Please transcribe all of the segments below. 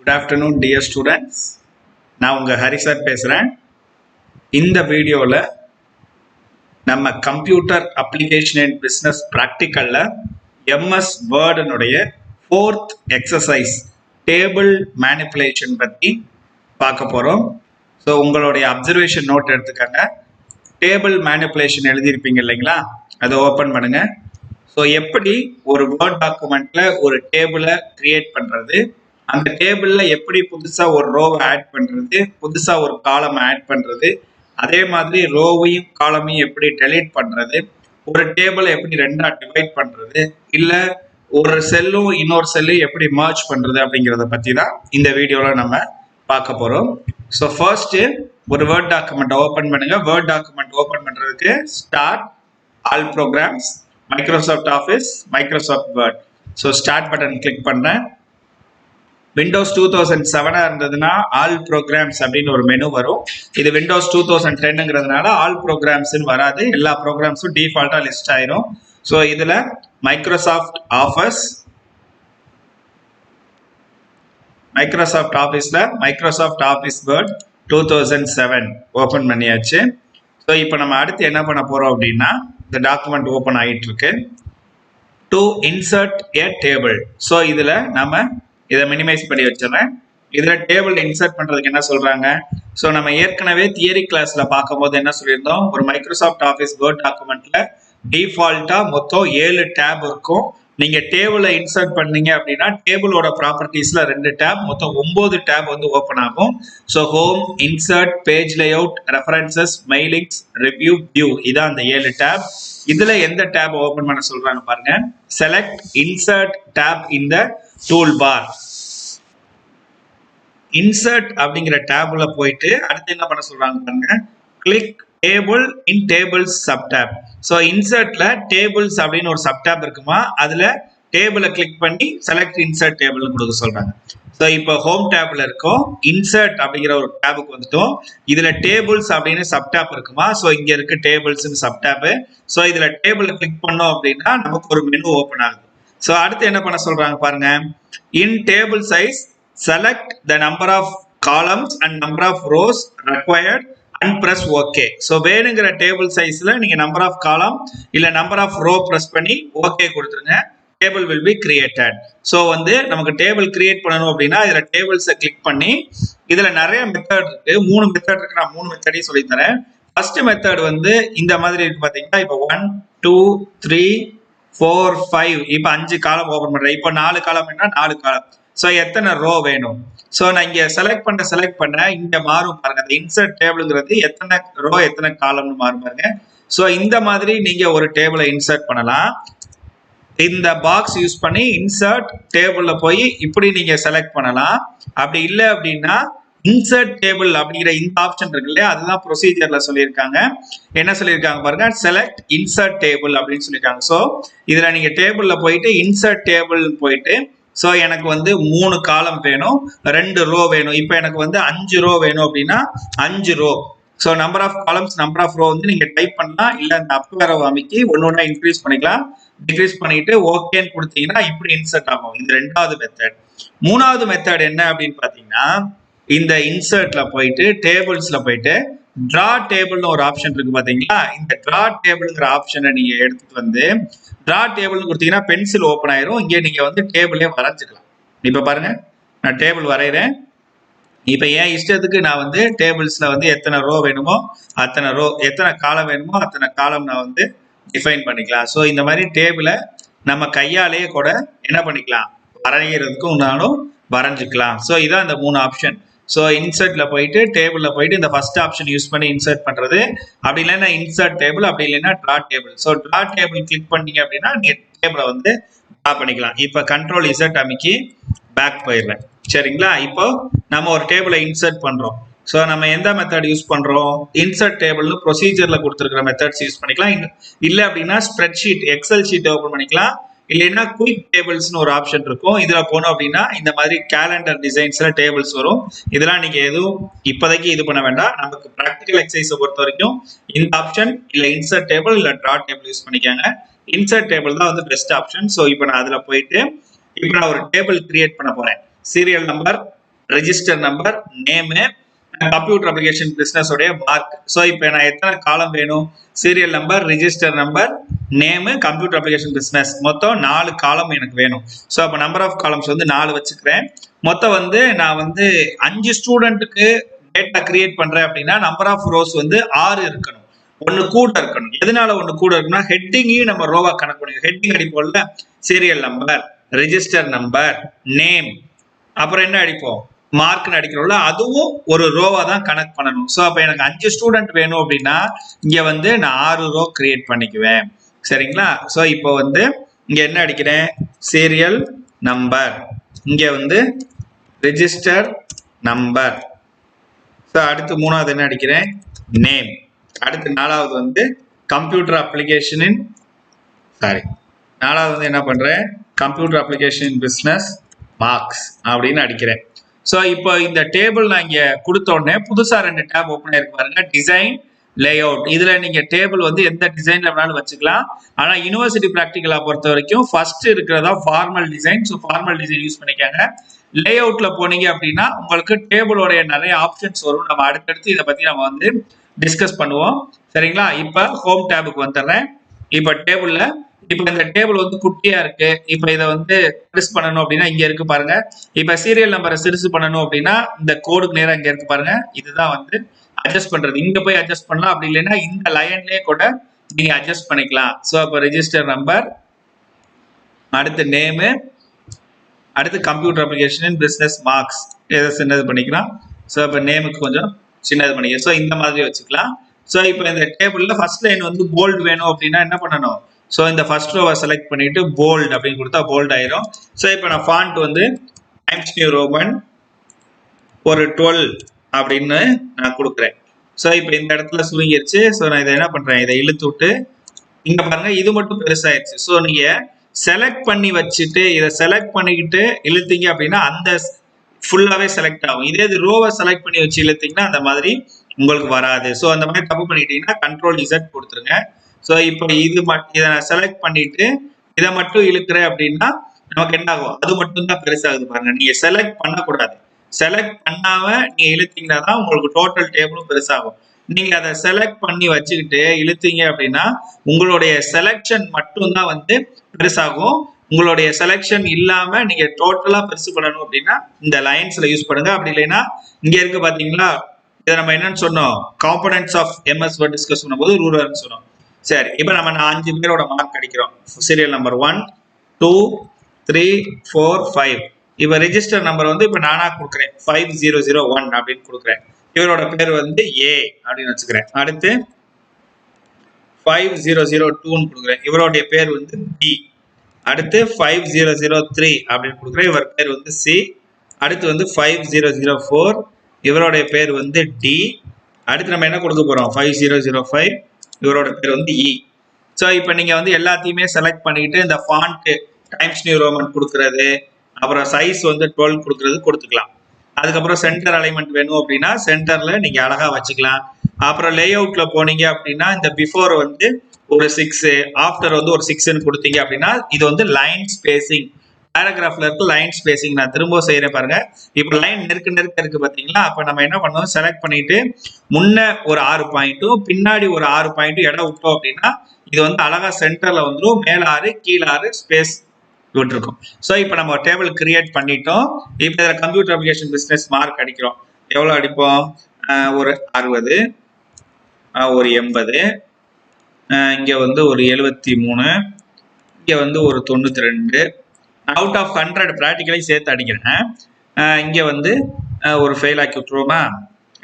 Good afternoon dear students. நான் உங்க Hari sir பேசுறேன். இந்த வீடியோல நம்ம கம்ப்யூட்டர் அப்ளிகேஷன் அண்ட் பிசினஸ் பிராக்டிகல்ல MS வேர்டுனுடைய 4th எக்ஸசைஸ் டேபிள் மேனிபுலேஷன் பத்தி பார்க்க போறோம். ஸோ உங்களுடைய அப்சர்வேஷன் நோட் எடுத்துக்கங்க. டேபிள் மேனிபுலேஷன் எழுதியிருப்பீங்க இல்லைங்களா, அதை ஓப்பன் பண்ணுங்க. ஸோ எப்படி ஒரு வேர்ட் டாக்குமெண்ட்ல ஒரு டேபிளை கிரியேட் பண்றது, அந்த டேபிள்ல எப்படி புதுசா ஒரு ரோவை ஆட் பண்றது, புதுசா ஒரு காலம் ஆட் பண்றது, அதே மாதிரி ரோவையும் காலமையும் எப்படி டெலீட் பண்றது, ஒரு டேபிளை எப்படி ரெண்டா டிவைட் பண்றது, இல்ல ஒரு செல்லும் இன்னொரு செல்லும் எப்படி மர்ஜ் பண்றது அப்படிங்கிறத பத்தி தான் இந்த வீடியோல நம்ம பார்க்க போறோம். ஸோ ஃபர்ஸ்ட் ஒரு வேர்ட் டாக்குமெண்ட் ஓபன் பண்ணுங்க. வேர்ட் டாக்குமெண்ட் ஓபன் பண்றதுக்கு start, all programs, Microsoft Office, Microsoft Word. So start button click பண்ணேன். விண்டோஸ் 2007 இருந்ததுன்னா ஆல் ப்ரோக்ராம்ஸ் அப்படின்னு ஒரு மெனு வரும். இது விண்டோஸ் 2010ங்கிறதுனால ஆல் ப்ரோக்ராம்ஸ்ன்னு வராது, எல்லா ப்ரோக்ராம்ஸும் டிஃபால்ட்டா லிஸ்ட் ஆயிரும். ஸோ இதுல மைக்ரோசாஃப்ட் ஆஃபீஸ், மைக்ரோசாஃப்ட் ஆஃபீஸ்ல மைக்ரோசாஃப்ட் ஆஃபீஸ் வேர்ட் 2007 ஓபன் பண்ணியாச்சு. ஸோ இப்போ நம்ம அடுத்து என்ன பண்ண போறோம் அப்படின்னா, இந்த டாக்குமெண்ட் ஓபன் ஆகிட்டு இருக்கு. To insert A table. So இதுல நம்ம இதை மினிமைஸ் பண்ணி வச்சிடறேன். இதுல டேபிள் இன்சர்ட் பண்றதுக்கு என்ன சொல்றாங்க, ஸோ நம்ம ஏற்கனவே தியரி கிளாஸ்ல பார்க்கும்போது என்ன சொல்லியிருந்தோம், ஒரு மைக்ரோசாஃப்ட் ஆஃபீஸ் வேர்ட் டாக்குமெண்ட்ல டிஃபால்ட்டா மொத்தம் 7 டேப் இருக்கும். நீங்க டேபிளை இன்சர்ட் பண்ணீங்க அப்படின்னா டேபிளோட ப்ராப்பர்ட்டிஸ்ல 2 டேப், மொத்தம் 9 டேப் வந்து ஓப்பன் ஆகும். So home, insert, page layout, references, mailings, review, view, இதான் அந்த 7 டேப். இதுல எந்த டேப் ஓபன் பண்ண சொல்றாங்க பாருங்க. Select insert tab in the toolbar. Insert அப்படிங்கிற டேப்ல போயிட்டு அடுத்து என்ன பண்ண சொல்றாங்க பாருங்க, click table in tables sub tab. So இன்சர்ட்ல டேபிள்ஸ் அப்படின்னு ஒரு சப் டேப் இருக்குமா, அதுல டேபிளை கிளிக் பண்ணி செலக்ட் இன்சர்ட் டேபிள்னு கொடுக்க சொல்றாங்க. ஸோ இப்போ ஹோம் டேப்ல இருக்கோம், இன்சர்ட் அப்படிங்கிற ஒரு டேபுக்கு வந்துட்டோம். இதுல டேபிள்ஸ் அப்படின்னு சப் டேப் இருக்குமா, ஸோ இங்க இருக்கு டேபிள்ஸ் சப் டேப். ஸோ இதுல டேபிளை கிளிக் பண்ணோம் அப்படின்னா நமக்கு ஒரு மெனு ஓபன் ஆகுது. ஸோ அடுத்து என்ன பண்ண சொல்றாங்க பாருங்க, in table size select the number of columns and number of rows required and press okay. So வேணுங்கிற டேபிள் சைஸ்ல நீங்க நம்பர் ஆஃப் காலம் இல்ல நம்பர் ஆஃப் ரோ பிரஸ் பண்ணி ஓகே கொடுத்துருங்க. Table will be created. So வந்து நமக்கு table create பண்ணணும் அப்படின்னா இதுல டேபிள்ஸை கிளிக் பண்ணி, இதுல நிறைய மெத்தட் இருக்கு, 3 மெத்தட் இருக்கு. நான் 3 மெத்தடையும் சொல்லித்தரேன். ஃபர்ஸ்ட் மெத்தட் வந்து இந்த மாதிரி இருக்கு பாத்தீங்கன்னா, இப்போ 1 2 3 4 5, இப்போ 5 காலம் ஓபன் பண்றேன். இப்போ 4 காலம் என்ன, 4 காலம். ஸோ எத்தனை ரோ வேணும், ஸோ நான் இங்க செலக்ட் பண்ண இங்க மாறும் பாருங்க. அந்த இன்சர்ட் டேபிள்ங்கிறது எத்தனை ரோ எத்தனை காலம்னு மாறும் பாருங்க. ஸோ இந்த மாதிரி நீங்க ஒரு டேபிளை இன்சர்ட் பண்ணலாம். இந்த பாக்ஸ் யூஸ் பண்ணி இன்சர்ட் டேபிள்ல போய் இப்படி நீங்க செலக்ட் பண்ணலாம். அப்படி இல்லை அப்படின்னா இன்சர்ட் டேபிள் அப்படிங்கிற இந்த ஆப்ஷன் இருக்கு இல்லையா, அதுதான் ப்ரொசீஜர்ல சொல்லியிருக்காங்க. என்ன சொல்லியிருக்காங்க பாருங்க, செலக்ட் இன்சர்ட் டேபிள் அப்படின்னு சொல்லியிருக்காங்க. ஸோ இதுல நீங்க டேபிள்ல போயிட்டு இன்சர்ட் டேபிள் போயிட்டு, ஸோ எனக்கு வந்து 3 காலம் வேணும், 2 ரோ வேணும். இப்போ எனக்கு வந்து 5 ரோ வேணும் அப்படின்னா 5 row. So number of columns number of row வந்து நீங்க டைப் பண்ணலாம், இல்லை அந்த அப் வேற அமைக்கி ஒன்னொன்னா இன்க்ரீஸ் பண்ணிக்கலாம், டிக்ரீஸ் பண்ணிட்டு ஓகேன்னு கொடுத்தீங்கன்னா இப்படி இன்சர்ட் ஆகும். இது 2வது மெத்தட். 3வது மெத்தட் என்ன அப்படின்னு பாத்தீங்கன்னா, இந்த இன்சர்ட்ல போயிட்டு டேபிள்ஸ்ல போயிட்டு டிரா டேபிள்னு ஒரு ஆப்ஷன் இருக்கு பாத்தீங்களா. இந்த டிரா டேபிள்ங்கிற ஆப்ஷனை நீங்க எடுத்துட்டு வந்து டிரா டேபிள்னு கொடுத்தீங்கன்னா பென்சில் ஓப்பன் ஆயிரும். இங்கே நீங்க வந்து டேபிளே வரைஞ்சிக்கலாம். இப்ப பாருங்க, நான் டேபிள் வரைகிறேன். இப்ப என் இஷ்டத்துக்கு நான் வந்து டேபிள்ஸ்ல வந்து எத்தனை ரோ வேணுமோ அத்தனை ரோ, எத்தனை காலம் வேணுமோ அத்தனை காலம் நான் வந்து டிஃபைன் பண்ணிக்கலாம். ஸோ இந்த மாதிரி டேபிளை நம்ம கையாலேயே கூட என்ன பண்ணிக்கலாம், வரைகிறதுக்கும் நானும் வரைஞ்சிக்கலாம். ஸோ இதான் இந்த 3 ஆப்ஷன். ஸோ இன்சர்ட்ல போயிட்டு டேபிள்ல போயிட்டு இந்த ஃபர்ஸ்ட் ஆப்ஷன் யூஸ் பண்ணி இன்சர்ட் பண்றது, அப்படி இல்லைன்னா இன்சர்ட் டேபிள், அப்படி இல்லைன்னா draw table. So draw table click பண்ணீங்க அப்படின்னா நீங்க டேபிளை வந்து டிரா பண்ணிக்கலாம். இப்போ கண்ட்ரோல் இசட் அமைக்கி பேக் போயிடுறேன். சரிங்களா, இப்போ நம்ம ஒரு டேபிளை இன்சர்ட் பண்றோம். ஸோ நம்ம எந்த மெத்தட் யூஸ் பண்றோம், இன்சர்ட் டேபிள்னு ப்ரொசீஜர்ல கொடுத்துருக்கிற மெத்தட்ஸ் யூஸ் பண்ணிக்கலாம். இல்லை அப்படின்னா spread sheet, Excel sheet open பண்ணிக்கலாம். இல்லைன்னா குயிக் டேபிள்ஸ்னு ஒரு ஆப்ஷன் இருக்கும். இதுல போனோம் அப்படின்னா இந்த மாதிரி கேலண்டர் டிசைன்ஸ்ல டேபிள்ஸ் வரும். இதெல்லாம் நீங்க எதுவும் இப்போதைக்கு இது பண்ண வேண்டாம். நமக்கு ப்ராக்டிகல் எக்ஸசைஸை பொறுத்த வரைக்கும் இந்த ஆப்ஷன் இல்ல இன்சர்ட் டேபிள் இல்ல டிரா டேபிள் யூஸ் பண்ணிக்காங்க. இன்சர்ட் டேபிள் தான் வந்து பெஸ்ட் ஆப்ஷன். ஸோ இப்போ நான் அதுல போயிட்டு இப்போ நான் ஒரு டேபிள் கிரியேட் பண்ண போறேன். Serial number register number, name, computer application business உடைய மார்க். ஸோ இப்போ நான் எத்தனை காலம் வேணும்? Serial number, register number, name, computer application business, மொத்தம் 4 காலம் எனக்கு வேணும். ஸோ அப்போ நம்பர் ஆஃப் காலம்ஸ் வந்து 4 வச்சுக்கிறேன். மொத்தம் வந்து நான் வந்து 5 ஸ்டூடெண்ட்டுக்கு டேட்டா கிரியேட் பண்றேன் அப்படின்னா நம்பர் ஆஃப் ரோஸ் வந்து 6 இருக்கணும். ஒன்னு கூட இருக்கணும். எதனால ஒன்னு கூட இருக்குன்னா ஹெட்டிங்கையும் நம்ம ரோவா கணக்கு பண்ணிக்கணும். ஹெட்டிங் அடிப்போம்ல, serial number, register number, name, அப்புறம் என்ன அடிப்போம், மார்க்னு அடிக்கிறோம்ல, அதுவும் ஒரு ரோவா தான் கனெக்ட் பண்ணணும். ஸோ அப்போ எனக்கு 5 ஸ்டூடெண்ட் வேணும் அப்படின்னா இங்க வந்து நான் 6 ரோ கிரியேட் பண்ணிக்குவேன். சரிங்களா? ஸோ இப்போ வந்து இங்க என்ன அடிக்கிறேன், சீரியல் நம்பர், இங்க வந்து ரெஜிஸ்டர் நம்பர். ஸோ அடுத்து 3வது என்ன அடிக்கிறேன், நேம். அடுத்து 4வது வந்து கம்ப்யூட்டர் அப்ளிகேஷனின் நாலாவது வந்து என்ன பண்றேன், கம்ப்யூட்டர் அப்ளிகேஷன் பிசினஸ் மார்க்ஸ் அப்படின்னு அடிக்கிறேன். ஸோ இப்போ இந்த டேபிள் நான் இங்க கொடுத்த உடனே புதுசா 2 டேப் ஓப்பன் ஆயிருக்கு பாருங்க, டிசைன், லேஅவுட். இதுல நீங்க டேபிள் வந்து எந்த டிசைன்ல வேணாலும் வச்சுக்கலாம். ஆனா யூனிவர்சிட்டி பிராக்டிகலா பொறுத்த வரைக்கும் ஃபர்ஸ்ட் இருக்கிறதா formal design. So formal design use பண்ணிக்காங்க. லேஅவுட்ல போனீங்க அப்படின்னா உங்களுக்கு டேபிளோடைய நிறைய ஆப்ஷன்ஸ் வரும். நம்ம அடுத்தடுத்து இதை பத்தி நம்ம வந்து டிஸ்கஸ் பண்ணுவோம். சரிங்களா? இப்ப ஹோம் டேபுக்கு வந்துடுறேன். இப்ப டேபிள்ல இப்ப இந்த டேபிள் வந்து குட்டியா இருக்கு. இப்ப இதை வந்து பெருசு பண்ணணும் அப்படின்னா இங்க இருக்கு பாருங்க. இப்ப சீரியல் நம்பரை சிறுசு பண்ணணும் அப்படின்னா இந்த கோடுக்கு நேரம் இங்க இருக்கு பாருங்க. இதுதான் வந்து அட்ஜஸ்ட் பண்றது. இங்க போய் அட்ஜஸ்ட் பண்ணலாம், அப்படி இல்லைன்னா இந்த லைன்லயே கூட நீங்க அட்ஜஸ்ட் பண்ணிக்கலாம். ஸோ அப்ப ரெஜிஸ்டர் நம்பர், அடுத்து நேமு, அடுத்து கம்ப்யூட்டர் அப்ளிகேஷன் பிசினஸ் மார்க்ஸ் எதை சின்னது பண்ணிக்கலாம். ஸோ அப்ப நேமுக்கு கொஞ்சம் சின்னது பண்ணிக்கலாம். ஸோ இந்த மாதிரி வச்சுக்கலாம். ஸோ இப்போ இந்த டேபிள்ல ஃபர்ஸ்ட் லைன் வந்து போல்டு வேணும் அப்படின்னா என்ன பண்ணணும், ஸோ இந்த ஃபர்ஸ்ட் ரோவை செலக்ட் பண்ணிட்டு போல்டு அப்படின்னு கொடுத்தா போல்ட் ஆயிரும். ஸோ இப்போ நான் ஃபாண்ட் வந்து டைம்ஸ் நியூ ரோமன் ஒரு 12 அப்படின்னு நான் கொடுக்குறேன். ஸோ இப்போ இந்த இடத்துல சுருங்கிருச்சு. ஸோ நான் இதை என்ன பண்றேன், இதை இழுத்து விட்டு இங்க பாருங்க இது மட்டும் பெருசாயிருச்சு. ஸோ நீங்க செலக்ட் பண்ணி வச்சுட்டு இதை செலக்ட் பண்ணிக்கிட்டு இழுத்தீங்க அப்படின்னா அந்த ஃபுல்லாவே செலக்ட் ஆகும். இதே இது ரோவை செலக்ட் பண்ணி வச்சு இழுத்தீங்கன்னா அந்த மாதிரி உங்களுக்கு வராது. ஸோ அந்த மாதிரி தப்பு பண்ணிட்டீங்கன்னா கண்ட்ரோல் இசட் கொடுத்துருங்க. ஸோ இப்போ இதை நான் செலக்ட் பண்ணிட்டு இதை மட்டும் இழுக்கிறேன் அப்படின்னா நமக்கு என்ன ஆகும், அது மட்டும் தான் பெருசாகுது பாருங்க. நீங்க செலக்ட் பண்ணக்கூடாது. செலக்ட் பண்ணாம நீங்க இழுத்தீங்கன்னா தான் உங்களுக்கு டோட்டல் டேபிளும் பெருசாகும். நீங்க அதை செலக்ட் பண்ணி வச்சுக்கிட்டு இழுத்தீங்க அப்படின்னா உங்களுடைய செலக்ஷன் மட்டும் தான் வந்து பெருசாகும். உங்களுடைய செலக்ஷன் இல்லாம நீங்க டோட்டலா பெருசு பண்ணணும் அப்படின்னா இந்த லைன்ஸ்ல யூஸ் பண்ணுங்க. அப்படி இல்லைன்னா இங்க இருக்கு பாத்தீங்களா, இதை நம்ம என்னன்னு சொன்னோம், components of MS Word discuss பண்ணும்போது ரூலர்னு சொன்னோம். சரி, இப்போ நம்ம 5 பேரோட மார்க் அடிக்கிறோம். Serial number 1 2 3 4 5. இப்போ ரெஜிஸ்டர் நம்பர் வந்து இப்போ நானா கொடுக்குறேன் 5001 அப்படின்னு கொடுக்குறேன். இவரோட பேர் வந்து ஏ அப்படின்னு வச்சுக்கிறேன். அடுத்து 5002ன்னு கொடுக்குறேன். இவருடைய பேர் வந்து பி. அடுத்து 5003 அப்படின்னு கொடுக்குறேன். இவர் பேர் வந்து சி. அடுத்து வந்து 5004. இவருடைய பேர் வந்து டி. அடுத்து நம்ம என்ன கொடுக்க போறோம், 5005. இவரோட பேர் வந்து இ. ஸோ இப்போ நீங்க வந்து எல்லாத்தையுமே செலக்ட் பண்ணிட்டு இந்த ஃபாண்ட் டைம்ஸ் நியூ ரோமன் கொடுக்கறது, அப்புறம் சைஸ் வந்து 12 கொடுக்கறது கொடுத்துக்கலாம். அதுக்கப்புறம் சென்டர் அலைன்மெண்ட் வேணும் அப்படின்னா சென்டர்ல நீங்க அழகா வச்சுக்கலாம். அப்புறம் லே அவுட்ல போனீங்க அப்படின்னா இந்த பிஃபோர் வந்து ஒரு 6, ஆஃப்டர் வந்து ஒரு 6ன்னு கொடுத்தீங்க அப்படின்னா இது வந்து லைன் ஸ்பேசிங். பேராகிராஃப்ல இருக்கு லைன் ஸ்பேசிங். நான் திரும்ப செய்யறேன் பாருங்க. இப்போ லைன் நெருக்க இருக்கு பாத்தீங்களா. அப்ப நம்ம என்ன பண்ணோம், செலக்ட் பண்ணிட்டு முன்ன ஒரு 6 பாயிண்ட்டும் பின்னாடி ஒரு 6 பாயிண்ட்டும் இடம் விட்டோம் அப்படின்னா இது வந்து அழகா சென்டர்ல வந்துடும். மேல 6 கீழே 6 ஸ்பேஸ் விட்டுருக்கும். ஸோ இப்போ நம்ம டேபிள் கிரியேட் பண்ணிட்டோம். இப்போ இதில் கம்ப்யூட்டர் அப்ளிகேஷன் பிசினஸ் மார்க் அடிக்கிறோம். எவ்வளோ அடிப்போம், ஒரு 60, ஒரு 80, இங்கே வந்து ஒரு 73, இங்கே வந்து ஒரு 92. அவுட் ஆஃப் 100 ப்ராக்டிக்கலையும் சேர்த்து அடிக்கிறேன். இங்கே வந்து ஒரு ஃபெயில் ஆக்கி விட்டுருவோமா,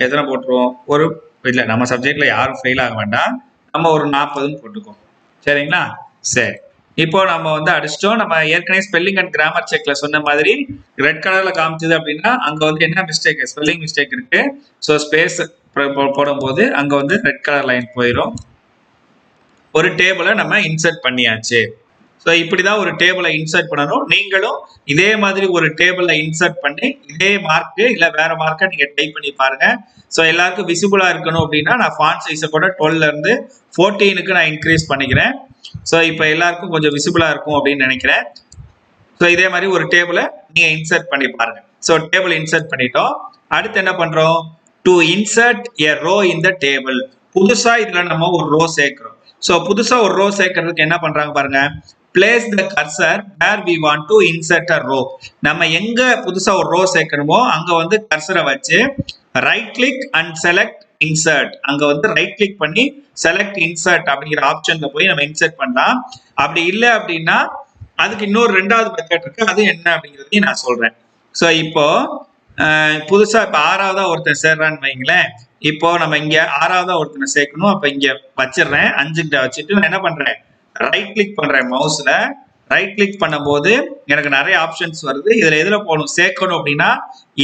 எத்தனை போட்டுருவோம், ஒரு இல்லை நம்ம சப்ஜெக்ட்ல யாரும் ஃபெயில் ஆக வேண்டாம், நம்ம ஒரு 40ன்னு போட்டுக்கோம். சரிங்களா? சரி, இப்போ நம்ம வந்து அடிச்சிட்டோம். நம்ம ஏற்கனவே ஸ்பெல்லிங் அண்ட் கிராமர் செக்ல சொன்ன மாதிரி ரெட் கலர்ல காமிச்சது அப்படின்னா அங்க வந்து என்ன மிஸ்டேக், ஸ்பெல்லிங் மிஸ்டேக் இருக்கு. ஸோ ஸ்பேஸ் போடும்போது அங்க வந்து ரெட் கலர் லைன் போயிடும். ஒரு டேபிளை நம்ம இன்சர்ட் பண்ணியாச்சு. ஸோ இப்படிதான் ஒரு டேபிளை இன்சர்ட் பண்ணணும். நீங்களும் இதே மாதிரி ஒரு டேபிளை இன்சர்ட் பண்ணி இதே மார்க்கு இல்லை வேற மார்க்கை நீங்க டைப் பண்ணி பாருங்க. ஸோ எல்லாருக்கும் விசிபிளா இருக்கணும் அப்படின்னா நான் ஃபாண்ட் சைஸை கூட 12ல இருந்து 14க்கு நான் இன்க்ரீஸ் பண்ணிக்கிறேன். ஸோ இப்போ எல்லாருக்கும் கொஞ்சம் விசிபிளா இருக்கும் அப்படின்னு நினைக்கிறேன். ஸோ இதே மாதிரி ஒரு டேபிளை நீங்க இன்சர்ட் பண்ணி பாருங்க. ஸோ டேபிள் இன்சர்ட் பண்ணிட்டோம். அடுத்து என்ன பண்றோம்? To insert a row in the table. புதுசா இதுல நம்ம ஒரு ரோ சேர்க்கிறோம். ஸோ புதுசா ஒரு ரோ சேர்க்கறதுக்கு என்ன பண்றாங்க பாருங்க. Place the cursor where we want to insert a row. நம்ம எங்க புதுசா ஒரு ரோ சேர்க்கணுமோ அங்க வந்து கர்சரை வச்சு right click and select insert. அங்க வந்து ரைட் கிளிக் பண்ணி செலக்ட் இன்சர்ட் அப்படிங்கிற ஆப்ஷன்ல போய் நம்ம இன்சர்ட் பண்ணலாம். அப்படி இல்லை அப்படின்னா அதுக்கு இன்னொரு ரெண்டாவது மெத்தட் இருக்கு. அது என்ன அப்படிங்கிறதையும் நான் சொல்றேன். ஸோ இப்போ புதுசா இப்ப ஆறாவதா ஒருத்தர் சேர்றான்னு வைங்களேன். இப்போ நம்ம இங்க ஆறாவதா ஒருத்தனை சேர்க்கணும். அப்ப இங்க வச்சிடுறேன். 5 கிட்ட வச்சுட்டு நான் என்ன பண்றேன்? ரைட் கிளிக் பண்றேன். மவுஸ்ல ரைட் கிளிக் பண்ணும்போது எனக்கு நிறைய ஆப்ஷன்ஸ் வருது. இதுல எதுல போகணும் சேர்க்கணும் அப்படின்னா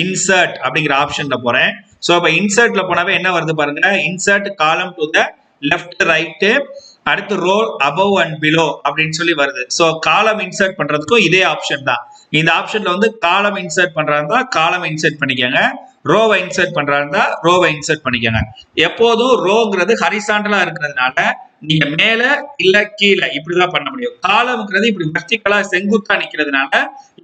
இன்சர்ட் அப்படிங்கிற ஆப்ஷன்ல போறேன். ஸோ அப்ப இன்சர்ட்ல போனாவே என்ன வருது பாருங்க. Insert column to the left right, அடுத்து ரோ அபவ் அண்ட் பிலோ அப்படின்னு சொல்லி வருது. ஸோ காலம் இன்சர்ட் பண்றதுக்கும் இதே ஆப்ஷன் தான். இந்த ஆப்ஷன்ல வந்து காலம் இன்சர்ட் பண்றாங்க, காலம் இன்சர்ட் பண்ணிக்கோங்க. ரோவை இன்சர்ட் பண்றாங்க, ரோவை இன்சர்ட் பண்ணிக்கோங்க. எப்போதும் ரோங்கிறது ஹரிசாண்டலா இருக்கிறதுனால நீங்க மேல இல்ல கீழே இப்படிதான் பண்ண முடியும். காலம்ங்கிறது இப்படி வெர்டிகலா செங்குத்தா நிக்கிறதுனால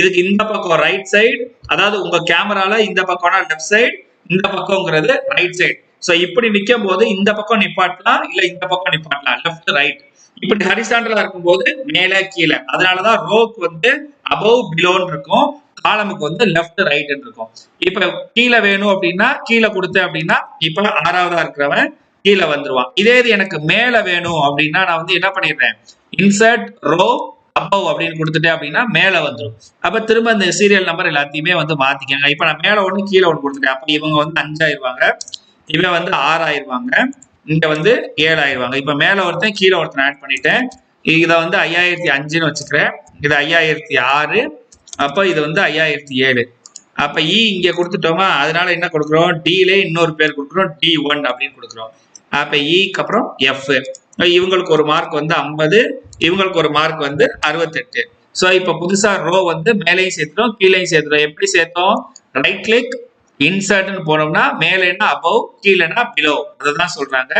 இதுக்கு இந்த பக்கம் ரைட் சைடு, அதாவது உங்க கேமரால இந்த பக்கம்னா லெஃப்ட் சைடு, இந்த பக்கம்ங்கிறது ரைட் சைடு. சோ இப்படி நிக்கும் போது இந்த பக்கம் நிப்பாட்டலாம், இல்ல இந்த பக்கம் நிப்பாட்டலாம், லெஃப்ட் ரைட். இப்படி ஹரிசாண்டலா இருக்கும்போது மேல கீழே. அதனாலதான் ரோக்கு வந்து அபவ் பிலோன்னு இருக்கும், காலமுக்கு வந்து லெஃப்ட் ரைட் இருக்கும். இப்ப கீழே வேணும் அப்படின்னா கீழே கொடுத்தேன் அப்படின்னா இப்ப ஆறாவதா இருக்கிறவன் கீழே வந்துருவான். இதே இது எனக்கு மேல வேணும் அப்படின்னா நான் வந்து என்ன பண்ணிடுறேன்? இன்சர்ட் ரோ அபவ் அப்படின்னு கொடுத்துட்டேன் அப்படின்னா மேல வந்துடும். அப்ப திரும்ப இந்த சீரியல் நம்பர் எல்லாத்தையுமே வந்து மாத்திக்கங்க. இப்ப நான் மேல ஒண்ணு கீழே ஒண்ணு கொடுத்துட்டேன். அப்ப இவங்க வந்து 5 ஆயிருவாங்க, இவன் வந்து 6 ஆயிருவாங்க, இங்க வந்து 7 ஆயிருவாங்க. இப்ப மேல ஒருத்தன் கீழே ஒருத்தன் ஆட் பண்ணிட்டேன். இதை வந்து 5005ன்னு வச்சுக்கிறேன், இது 5006, அப்ப இது வந்து 5007. அப்ப இ இங்க கொடுத்துட்டோமா, அதனால என்ன கொடுக்குறோம்? டிலே இன்னொரு பேர் கொடுக்குறோம், D1 அப்படின்னு கொடுக்குறோம். அப்ப இக்கு அப்புறம் எஃப். இவங்களுக்கு ஒரு மார்க் வந்து 50, இவங்களுக்கு ஒரு மார்க் வந்து 68. ஸோ இப்ப புதுசா ரோ வந்து மேலையும் சேர்த்துட்டோம், கீழையும் சேர்த்துட்டோம். எப்படி சேர்த்தோம்? ரைட் கிளிக் இன்சர்ட்னு போனோம்னா மேலேன்னா அபவ், கீழேன்னா பிலோ, அதுதான் சொல்றாங்க.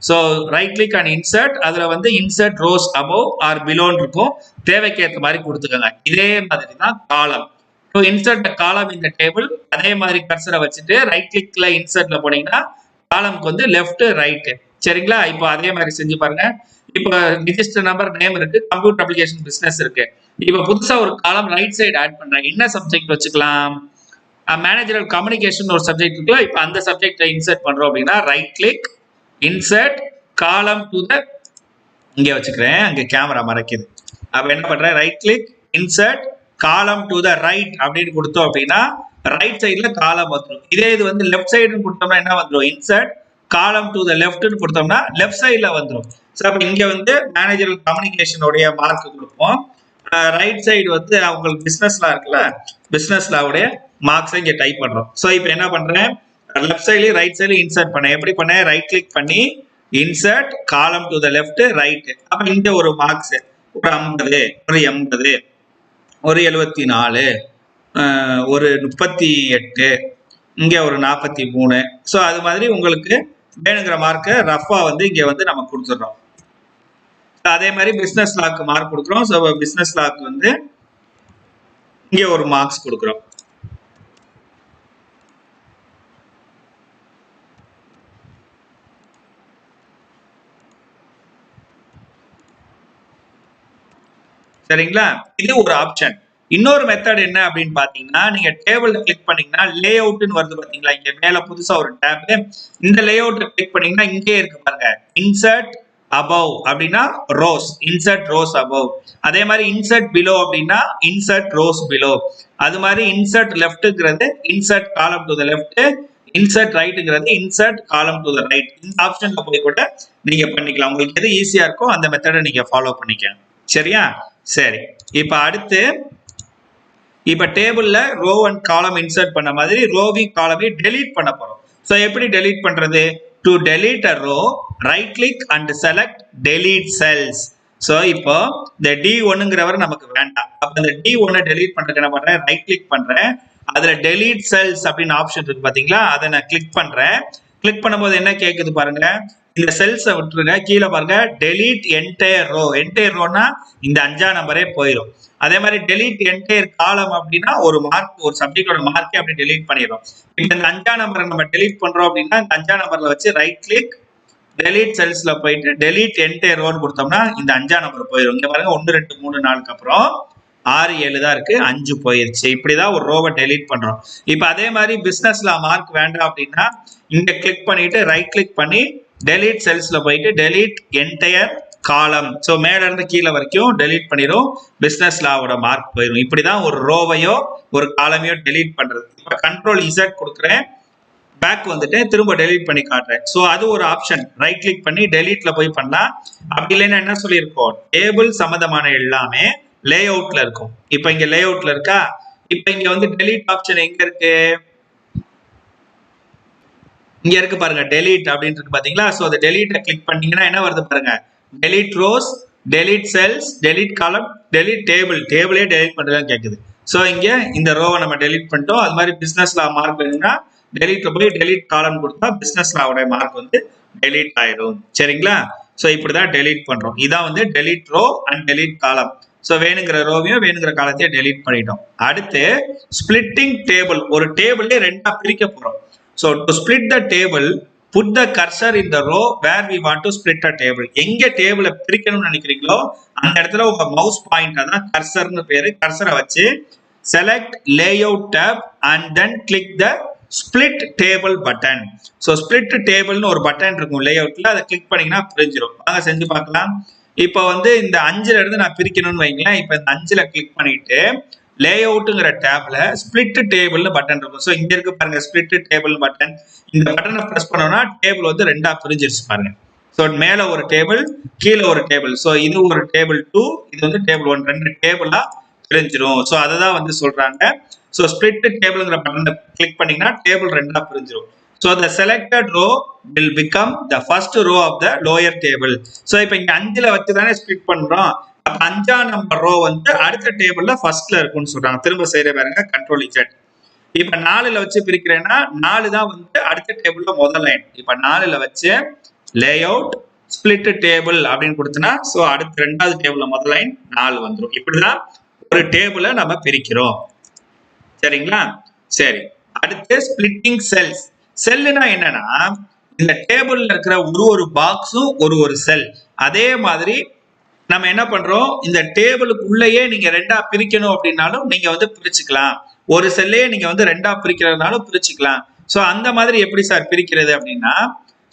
So right click and insert, அதுல வந்து இன்சர்ட் ரோஸ் அபவ் ஆர் பிலோன்னு இருக்கும். தேவைக்கு ஏற்ற மாதிரி கொடுத்துக்கோங்க. இதே மாதிரி தான் காலம். ஸோ இன்சர்ட் காலம் இந்த டேபிள், அதே மாதிரி கர்சரை வச்சுட்டு ரைட் கிளிக்ல இன்சர்ட்ல போனீங்கன்னா காலம்க்கு வந்து லெஃப்ட் ரைட். சரிங்களா? இப்போ அதே மாதிரி செஞ்சு பாருங்க. இப்போ ரிஜிஸ்டர் நம்பர் நேம் இருக்கு, கம்ப்யூட்டர் அப்ளிகேஷன் பிசினஸ் இருக்கு. இப்போ புதுசா ஒரு காலம் ரைட் சைடு ஆட் பண்றேன். என்ன சப்ஜெக்ட் வச்சுக்கலாம்? மேனேஜரல் கம்யூனிகேஷன் ஒரு சப்ஜெக்ட் இருக்குல்ல, இப்போ அந்த சப்ஜெக்டை இன்சர்ட் பண்றோம் அப்படின்னா right click insert column to த, இங்க வச்சுக்கிறேன், அங்க கேமரா மறைக்குது. அப்ப என்ன பண்றேன்? Right click insert column to the right அப்படின்னு கொடுத்தோம் அப்படின்னா ரைட் சைடுல காலம் வந்துடும். இதே இது வந்து லெஃப்ட் சைடுன்னு கொடுத்தோம்னா என்ன வந்துடும்? இன்சர்ட் காலம் டு த லெஃப்ட்னு கொடுத்தோம்னா லெஃப்ட் சைடுல வந்துடும். ஸோ அப்ப இங்க வந்து மேனேஜரல் கம்யூனிகேஷனுடைய மார்க் கொடுப்போம். ரைட் சைடு வந்து அவங்களுக்கு பிசினஸ்ல இருக்குல்ல, பிசினஸ்ல உடைய மார்க்ஸ் இங்க டைப் பண்றோம். ஸோ இப்போ என்ன பண்றேன்? லெஃப்ட் சைட்லயும் ரைட் சைட்லயும் இன்சர்ட் பண்ணேன். எப்படி பண்ணேன்? ரைட் கிளிக் பண்ணி insert column to the left right. அப்ப இங்க ஒரு மார்க்ஸ் ஒரு 50, ஒரு 80, ஒரு 74, ஒரு 38, இங்க ஒரு 43. ஸோ அது மாதிரி உங்களுக்கு வேணுங்கிற மார்க்கை ரஃபா வந்து இங்க வந்து நம்ம கொடுத்துடுறோம். அதே மாதிரி பிசினஸ் லாக்கு மார்க் கொடுக்குறோம். ஸோ பிசினஸ் லாக்கு வந்து இங்க ஒரு மார்க்ஸ் கொடுக்குறோம். சரிங்களா? இது ஒரு ஆப்ஷன். இன்னொரு மெத்தட் என்ன அப்படின்னு பாத்தீங்கன்னா, நீங்க டேபிள் கிளிக் பண்ணீங்கன்னா லே அவுட்னு வருது பாத்தீங்களா? இங்க மேல புதுசா ஒரு டேப், இந்த லே அவுட் கிளிக் பண்ணீங்கன்னா இங்கே இருக்கு பாருங்க, இன்சர்ட் அபவ் அப்படின்னா ரோஸ், இன்சர்ட் ரோஸ் அபவ். அதே மாதிரி இன்சர்ட் பிலோ அப்படின்னா இன்சர்ட் ரோஸ் பிலோ. அது மாதிரி இன்சர்ட் லெஃப்ட்ங்கிறது insert column to the left, insert ரைட்ங்கிறது insert column to the right. இந்த ஆப்ஷன்ல போய் கூட நீங்க பண்ணிக்கலாம். உங்களுக்கு எது ஈஸியா இருக்கோ அந்த மெத்தடை நீங்க ஃபாலோ பண்ணிக்கங்க. சரியா? சரி, இப்ப அடுத்து இப்ப டேபிள்ல ரோ அண்ட் காலம் இன்சர்ட் பண்ண மாதிரி ரோவையும் காலமையும் டெலீட் பண்ண போறோம். சோ எப்படி டெலீட் பண்றது? To delete a row, right click and select delete cells. So இப்போ இந்த D1ங்கிறவர் நமக்கு வேண்டாம். அப்ப இந்த D1 டெலீட் பண்றதுக்கு என்ன பண்றேன்? ரைட் கிளிக் பண்றேன். அதுல delete cells அப்படின்னு ஆப்ஷன் இருக்கு பாத்தீங்களா? அதை நான் கிளிக் பண்றேன். கிளிக் பண்ணும்போது என்ன கேக்குது பாருங்க, இந்த செல்ஸை விட்டுருங்க. கீழே பாருங்க delete entire row. Entire Rona இந்த 5ஆம் நம்பரே போயிடும். அதே மாதிரி டெலீட் என்டையர் காலம் அப்படின்னா ஒரு மார்க், ஒரு சப்ஜெக்டோட மார்க்கே அப்படி டெலீட் பண்ணிடும். இப்போ இந்த 5ஆம் நம்பரை நம்ம டெலீட் பண்றோம் அப்படின்னா இந்த 5ஆம் நம்பர்ல வச்சு ரைட் கிளிக் டெலீட் செல்ஸ்ல போயிட்டு டெலீட் என்டையர் ரோன்னு கொடுத்தோம்னா இந்த 5ஆம் நம்பர் போயிடும். இங்க பாருங்க 1 2 3 4க்கு அப்புறம் 6 7 தான் இருக்கு, 5 போயிருச்சு. இப்படிதான் ஒரு ரோவை டெலீட் பண்றோம். இப்போ அதே மாதிரி பிசினஸ்ல மார்க் வேண்டாம் அப்படின்னா இங்க கிளிக் பண்ணிட்டு ரைட் கிளிக் பண்ணி டெலீட் செல்ஸ்ல போயிட்டு டெலீட் என்டையர் காலம். ஸோ மேல இருந்து கீழே வரைக்கும் டெலீட் பண்ணிடும். பிசினஸ் லாவோட மார்க் போயிடும். இப்படிதான் ஒரு ரோவையோ ஒரு காலமையோ டெலீட் பண்றது. இப்போ கண்ட்ரோல் இசட் கொடுக்குறேன், பேக் வந்துட்டு திரும்ப டெலீட் பண்ணி காட்டுறேன். ஸோ அது ஒரு ஆப்ஷன். ரைட் கிளிக் பண்ணி டெலீட்ல போய் பண்ணலாம். அப்படி இல்லைன்னா என்ன சொல்லியிருக்கோம், டேபிள் சம்பந்தமான எல்லாமே லே அவுட்ல இருக்கும். இப்போ இங்க லே அவுட்ல இருக்கா. இப்போ இங்க வந்து டெலீட் ஆப்ஷன் எங்க இருக்கு, இங்க இருக்கு பாருங்க, டெலீட் அப்படின்னு இருக்கு பாத்தீங்களா. ஸோ அந்த டெலீட்டை கிளிக் பண்ணீங்கன்னா என்ன வருது பாருங்க, delete rows, delete cells, delete column, delete table. டேபிளே டெலீட் பண்றதுதான் கேட்குது. ஸோ இங்க இந்த ரோவை நம்ம டெலீட் பண்ணிட்டோம். அது மாதிரி பிசினஸ்ல மார்க் வேணும்னா டெலீட்ல போய் டெலீட் காலம் கொடுத்தா பிசினஸ் லாவோட மார்க் வந்து டெலீட் ஆயிடும். சரிங்களா. ஸோ இப்படிதான் டெலீட் பண்றோம். இதான் வந்து டெலீட் ரோ அண்ட் டெலீட் காலம். ஸோ வேணுங்கிற ரோவையும் வேணுங்கிற காலத்தையும் டெலீட் பண்ணிட்டோம். அடுத்து ஸ்பிளிட்டிங் டேபிள். ஒரு டேபிளே ரெண்டா பிரிக்க போறோம். So to split the table put the cursor in the row where we want to split a table. எங்க டேபிளை பிரிக்கணும்னு நினைக்கிறீங்களோ அந்த இடத்துல உங்க மவுஸ் பாயிண்ட், அதான் கர்சர்னு பேரு, கர்சரை வச்சு select layout tab and then click the split table button. So split table னு ஒரு பட்டன் இருக்கும் லேஅவுட்ல, அதை கிளிக் பண்ணீங்கன்னா பிரிஞ்சிடும். வாங்க செஞ்சு பார்க்கலாம். இப்போ வந்து இந்த 5ல இருந்து நான் பிரிக்கணும்னு வைங்களேன். இப்போ இந்த 5ல கிளிக் பண்ணிட்டு லேஅவுட்ங்கிற டேப்ல ஸ்பிளிட் டேபிள்னு பட்டன் இருக்கும். ஸோ இங்க இருக்கு பாருங்க ஸ்பிளிட் டேபிள் பட்டன். இந்த பட்டனை பிரஸ் பண்ணோம்னா டேபிள் வந்து ரெண்டா பிரிஞ்சிருச்சு பாருங்க. ஸோ மேல ஒரு டேபிள், கீழே ஒரு டேபிள். ஸோ இது ஒரு டேபிள் 2, இது வந்து டேபிள் 1, ரெண்டு டேபிளா பிரிஞ்சிரும். ஸோ அதை தான் வந்து சொல்றாங்க. ஸோ ஸ்பிளிட் டேபிள்ங்கிற பட்டனை கிளிக் பண்ணீங்கன்னா டேபிள் ரெண்டா பிரிஞ்சிரும். So the selected row will become the first row of the lower table. So இப்போ இங்க 5ல வச்சு தானே ஸ்பிளிட் பண்றோம். அப்ப 5ஆம் நம்பர் ரோ வந்து அடுத்த டேபிள்ல ஃபர்ஸ்ட்ல இருக்கும்னு சொல்றாங்க. திரும்ப செய்யற பாருங்க, கண்ட்ரோல் இசட். இப்ப 4ல வச்சு பிரிக்கிறேன்னா 4 தான் வந்து அடுத்த டேபிள்ல முதல் லைன். இப்ப 4ல வச்சு லேஅவுட் ஸ்பிளிட் டேபிள் அப்படின்னு கொடுத்தனா சோ அடுத்த ரெண்டாவது டேபிள்ல முதல் லைன் 4 வந்துரும். இப்படிதான் ஒரு டேபிளை நம்ம பிரிக்கிறோம். சரிங்களா. சரி, அடுத்து ஸ்பிளிட்டிங் செல்ஸ். செல்லுனா என்னன்னா இந்த டேபிள்ல இருக்கிற ஒரு பாக்ஸும் ஒரு செல். அதே மாதிரி நம்ம என்ன பண்றோம், இந்த டேபிளுக்குள்ளேயே நீங்க ரெண்டா பிரிக்கணும் அப்படின்னாலும் நீங்க வந்து பிரிச்சுக்கலாம். ஒரு செல்லையே நீங்க வந்து ரெண்டா பிரிக்கிறதுனாலும் பிரிச்சுக்கலாம். ஸோ அந்த மாதிரி எப்படி சார் பிரிக்கிறது அப்படின்னா,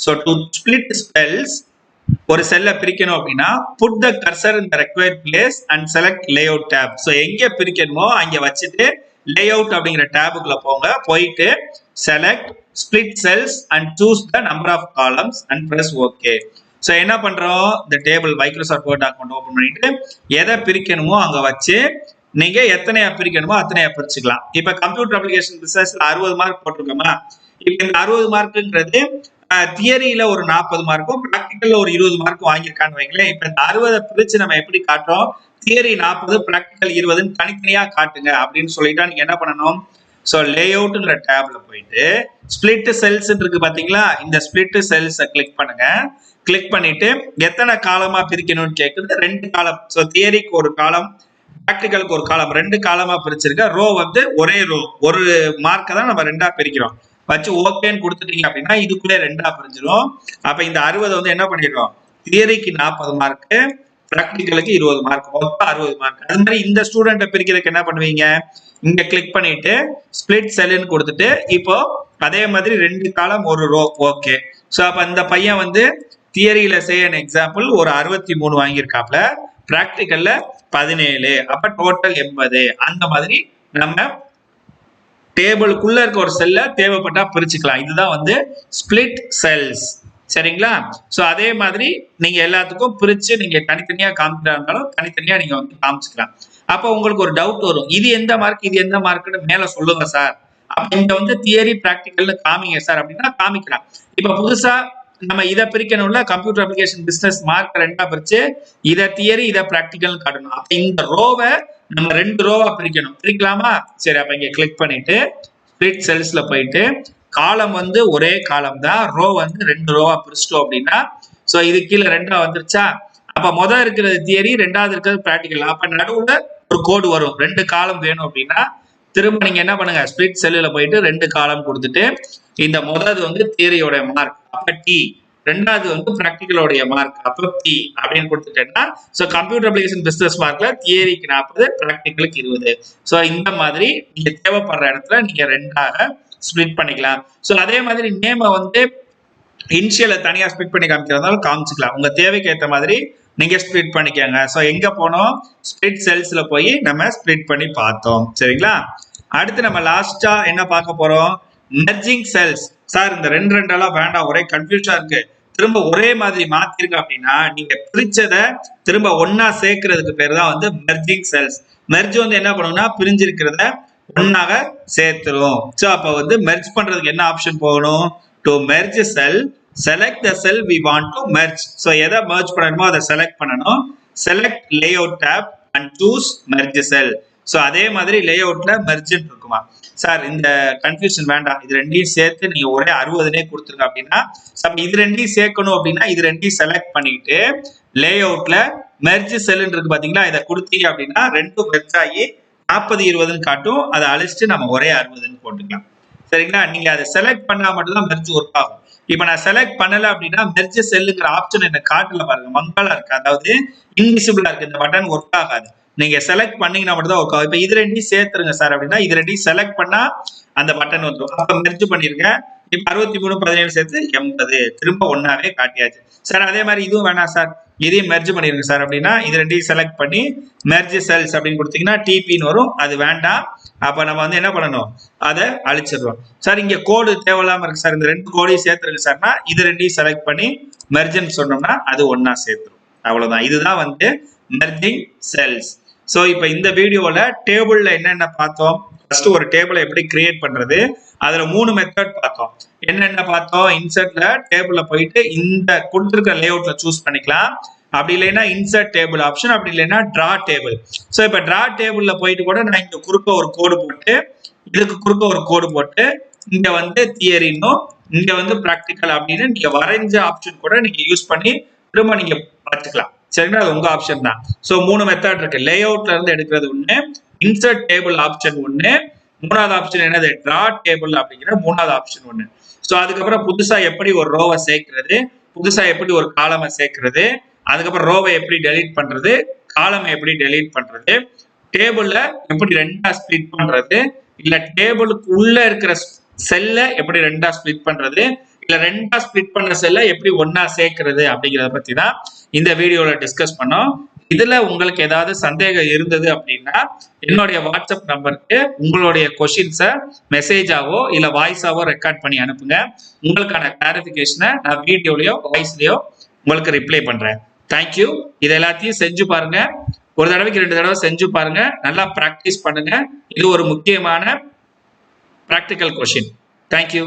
ஸோ டு ஸ்பிளிட் செல்ஸ், ஒரு செல்லை பிரிக்கணும் அப்படின்னா put the cursor in the required place and select layout tab. So எங்க பிரிக்கணுமோ அங்க வச்சுட்டு லேஅவுட் அப்படிங்கிற டேபுக்குள்ள போங்க. போயிட்டு select split cells and choose the number of columns and press okay. So என்ன பண்றோம், இந்த table Microsoft Word account open பண்ணிட்டு எதை பிரிக்கணுமோ அங்க வச்சு நீங்க எத்தனையா பிரிக்கணுமோ அத்தனையா பிரிச்சுக்கலாம். இப்ப கம்ப்யூட்டர் அப்ளிகேஷன் பிசினஸ்ல 60 மார்க் போட்டிருக்கோமா. இப்ப இந்த 60 மார்க்குங்கிறது தியரியில ஒரு 40 மார்க்கும் பிராக்டிக்கல்ல ஒரு 20 மார்க்கும் வாங்கியிருக்கான்னு வைங்களேன். இப்ப இந்த 60 பிரிச்சு நம்ம எப்படி காட்டுறோம், தியரி 40 பிராக்டிக்கல் 20 தனித்தனியா காட்டுங்க அப்படின்னு சொல்லிட்டா நீங்க என்ன பண்ணணும், ஸோ லேஅவுட்ங்கிற டேப்ல போயிட்டு ஸ்பிளிட் செல்ஸ் இருக்கு பாத்தீங்களா, இந்த ஸ்பிளிட் செல்ஸை கிளிக் பண்ணுங்க. கிளிக் பண்ணிட்டு எத்தனை காலமா பிரிக்கணும்னு கேட்குது, 2 காலம். ஸோ தியரிக்கு ஒரு காலம், பிராக்டிக்கலுக்கு ஒரு காலம், 2 காலமா பிரிச்சிருக்க. ரோ வந்து ஒரே ரோ, ஒரு மார்க்கை தான் நம்ம ரெண்டா பிரிக்கிறோம். வச்சு ஓகேன்னு கொடுத்துட்டீங்க அப்படின்னா இதுக்குள்ளே ரெண்டா பிரிஞ்சிடும். அப்ப இந்த 60 வந்து என்ன பண்ணிடுறோம், தியரிக்கு 40 மார்க்கு, பிராக்டிக்கலுக்கு 20 மார்க், மொத்தம் 60 மார்க். அது மாதிரி இந்த ஸ்டூடெண்ட்டை பிரிக்கிறதுக்கு என்ன பண்ணுவீங்க, இங்க கிளிக் பண்ணிட்டு ஸ்பிளிட் செல்லுன்னு கொடுத்துட்டு இப்போ அதே மாதிரி 2 காலம் ஒரு ரோ ஓகே. ஸோ அப்ப இந்த பையன் வந்து தியரியில செய்ய எக்ஸாம்பிள் ஒரு 63 வாங்கியிருக்காப்ல, பிராக்டிக்கல்ல 17, அப்ப டோட்டல் 80. அந்த மாதிரி நம்ம டேபிளுக்குள்ள இருக்க ஒரு செல்ல தேவைப்பட்டா பிரிச்சுக்கலாம். இதுதான் வந்து ஸ்பிளிட் செல்ஸ். சரிங்களா. ஸோ அதே மாதிரி நீங்க எல்லாத்துக்கும் பிரிச்சு நீங்க தனித்தனியா காமிக்கிறா இருந்தாலும் தனித்தனியா நீங்க வந்து காமிச்சுக்கலாம். அப்போ உங்களுக்கு ஒரு டவுட் வரும், இது எந்த மார்க் இது எந்த மார்க்னு மேல சொல்லுங்க சார். அப்ப இங்க வந்து தியரி பிராக்டிக்கல்னு காமிங்க சார் அப்படின்னா காமிக்கலாம். இப்ப புதுசா நம்ம இதை பிரிக்கணும்ல, கம்ப்யூட்டர் அப்ளிகேஷன் பிசினஸ் மார்க் ரெண்டா பிரிச்சு இதை தியரி இதை பிராக்டிக்கல் காட்டணும். அப்ப இந்த ரோவை நம்ம 2 ரோவா பிரிக்கணும். பிரிக்கலாமா. சரி, அப்ப இங்க கிளிக் பண்ணிட்டு ஸ்பிளிட் செல்ஸ்ல போயிட்டு காலம் வந்து ஒரே காலம் தான், ரோ வந்து 2 ரோவா பிரிச்சிட்டோம் அப்படின்னா, ஸோ இது கீழே 2ஆ வந்துருச்சா, அப்ப முதல் இருக்கிறது தியரி, 2வது இருக்கிறது பிராக்டிக்கல். அப்ப நடுவுல ஒரு கோடு வரும். 2 காலம் வேணும் அப்படின்னா திரும்ப நீங்க என்ன பண்ணுங்க, ஸ்பிளிட் செல்லுல போயிட்டு 2 காலம் கொடுத்துட்டு இந்த முதல் வந்து தியரியோட மார்க் அப்ப டி, 2வது வந்து பிராக்டிக்கலோடைய மார்க் அப்ப பி அப்படின்னு கொடுத்துட்டேன்னா, ஸோ கம்ப்யூட்டர் அப்ளிகேஷன் பிசினஸ் மார்க்ல தியரிக்கு 40, பிராக்டிக்கலுக்கு 20. ஸோ இந்த மாதிரி நீங்க தேவைப்படுற இடத்துல நீங்க 2ஆக ஸ்பிளிட் பண்ணிக்கலாம். ஸோ அதே மாதிரி நேம வந்து இனிஷியலை தனியா ஸ்பிளிட் பண்ணி காமிக்கிறதாலும் காமிச்சுக்கலாம். உங்க தேவைக்கு ஏற்ற மாதிரி நீங்க ஸ்பிளிட் பண்ணிக்கோங்க. ஸோ எங்க போனோம், ஸ்பிளிட் செல்ஸ்ல போய் நம்ம ஸ்பிளிட் பண்ணி பார்த்தோம். சரிங்களா? அடுத்து நம்ம லாஸ்டா என்ன பார்க்க போறோம், மெர்ஜிங் செல்ஸ். சார் இந்த 2 எல்லாம் வேண்டாம், ஒரே கன்ஃபியூஷனா இருக்கு, திரும்ப ஒரே மாதிரி மாத்திருங்க அப்படின்னா, நீங்க பிரிச்சதை திரும்ப ஒன்னா சேர்க்கறதுக்கு பேர் தான் வந்து மெர்ஜிங் செல்ஸ். மெர்ஜ் வந்து என்ன பண்ணுவோம்னா பிரிஞ்சிருக்கிறத ஒன்னாக சேர்த்துரும். ஸோ அப்ப வந்து மெர்ஜ் பண்றதுக்கு என்ன ஆப்ஷன் போகணும், to merge sell, select the cell we want to merge. So எதை merge பண்ணணுமோ அதை select பண்ணணும். select layout tab and choose merge cell. So அதே மாதிரி layoutல merge இருக்குமா. சார் இந்த கன்ஃபியூஷன் வேண்டாம், இது ரெண்டையும் சேர்த்து நீங்க ஒரே 60னே கொடுத்துருங்க அப்படின்னா, இது ரெண்டையும் சேர்க்கணும் அப்படின்னா இது ரெண்டையும் செலக்ட் பண்ணிட்டு லேஅவுட்ல மெர்ஜ் செல் இருக்கு பாத்தீங்களா, இதை கொடுத்தீங்க அப்படின்னா 2 மெர்ஜ் ஆகி 40 20ன்னு காட்டும். அதை அழிச்சிட்டு நம்ம ஒரே 60ன்னு போட்டுக்கலாம். சரிங்களா? நீங்க அதை செலக்ட் பண்ணா மட்டும் தான் மெர்ஜ் ஒர்க் ஆகும். இப்ப நான் செலக்ட் பண்ணல அப்படின்னா மெர்ஜ் செல்லுங்கிற ஆப்ஷன் என்ன காட்டல பாருங்க, மங்கலா இருக்கு, அதாவது இன்விசிபிளா இருக்கு, இந்த பட்டன் ஒர்க் ஆகாது. நீங்க செலக்ட் பண்ணீங்கன்னா மட்டும் தான் ஒர்க் ஆகும். இப்ப இது ரெண்டையும் சேர்த்துருங்க சார் அப்படின்னா இது ரெண்டையும் செலக்ட் பண்ணா அந்த பட்டன் வந்துடும். அப்ப மெர்ஜ் பண்ணிருங்க. இப்ப 63 17 சேர்த்து 80 திரும்ப ஒன்னாவே காட்டியாச்சு. சார் அதே மாதிரி இதுவும் வேணாம் சார், இதையும் மெர்ஜ் பண்ணிருங்க சார் அப்படின்னா இது ரெண்டையும் செலக்ட் பண்ணி மெர்ஜ் செல்ஸ் அப்படின்னு கொடுத்தீங்கன்னா டிபின்னு வரும். அது வேண்டாம். அப்ப நம்ம வந்து என்ன பண்ணணும், அதை அழிச்சிடுறோம். சார் இங்க கோடு தேவையில்லாம இருக்கு சார், இந்த 2 கோடையும் சேர்த்துருங்க சார்னா இது ரெண்டையும் செலக்ட் பண்ணி மெர்ஜ்ன்னு சொன்னோம்னா அது ஒன்னா சேர்த்துரும். அவ்வளவுதான். இதுதான் வந்து மெர்ஜிங் செல்ஸ். சோ இப்ப இந்த வீடியோல டேபிள்ல என்னென்ன பார்த்தோம், ஃபர்ஸ்ட் ஒரு டேபிளை எப்படி கிரியேட் பண்றது, அதுல 3 மெத்தட் பார்த்தோம். என்னென்ன பார்த்தோம், இன்சர்ட்ல டேபிள்ல போயிட்டு இந்த கொடுத்துருக்க லேஅவுட்ல சூஸ் பண்ணிக்கலாம். அப்படி இல்லைன்னா இன்சர்ட் டேபிள் ஆப்ஷன், அப்படி இல்லைன்னா டிரா டேபிள். ஸோ இப்போ டிரா டேபிள்ல போயிட்டு கூட நான் இங்க குறுக்க ஒரு கோடு போட்டு இதுக்கு குறுக்க ஒரு கோடு போட்டு இங்க வந்து தியரின்னும் இங்க வந்து பிராக்டிக்கல் அப்படின்னு நீங்க வரைஞ்ச ஆப்ஷன் கூட நீங்க யூஸ் பண்ணி திரும்ப நீங்க பார்த்துக்கலாம். சரிங்களா? அது உங்க ஆப்ஷன் தான். ஸோ 3 மெத்தட் இருக்கு. லேஅவுட்ல இருந்து எடுக்கிறது ஒண்ணு, இன்சர்ட் டேபிள் ஆப்ஷன் ஒண்ணு, 3வது ஆப்ஷன் என்னது டிரா டேபிள் அப்படிங்கிற 3வது ஆப்ஷன் ஒண்ணு. ஸோ அதுக்கப்புறம் புதுசா எப்படி ஒரு ரோவை சேர்க்கிறது, புதுசா எப்படி ஒரு காலமை சேர்க்கிறது, அதுக்கப்புறம் ரோவை எப்படி டெலீட் பண்றது, காலமை எப்படி டெலீட் பண்றது, டேபிள்ல எப்படி 2ஆ ஸ்பிளிட் பண்றது, இல்ல டேபிளுக்கு உள்ள இருக்கிற செல்ல எப்படி 2ஆ ஸ்பிளிட் பண்றது, இல்ல 2ஆ ஸ்பிளிட் பண்ண செல்ல எப்படி ஒன்னா சேர்க்கிறது அப்படிங்கிறத பத்தி தான் இந்த வீடியோல டிஸ்கஸ் பண்ணோம். இதுல உங்களுக்கு ஏதாவது சந்தேகம் இருந்தது அப்படின்னா என்னுடைய வாட்ஸ்அப் நம்பருக்கு உங்களுடைய கொஸ்டின்ஸை மெசேஜாவோ இல்ல வாய்ஸாவோ ரெக்கார்ட் பண்ணி அனுப்புங்க. உங்களுக்கான கிளாரிபிகேஷனை நான் வீடியோலயோ வாய்ஸ்லயோ உங்களுக்கு ரிப்ளை பண்றேன். தேங்க்யூ. இது எல்லாத்தையும் செஞ்சு பாருங்க. ஒரு தடவைக்கு 2 தடவை செஞ்சு பாருங்க. நல்லா பிராக்டிஸ் பண்ணுங்க. இது ஒரு முக்கியமான பிராக்டிக்கல் கொஸ்டின். தேங்க்யூ.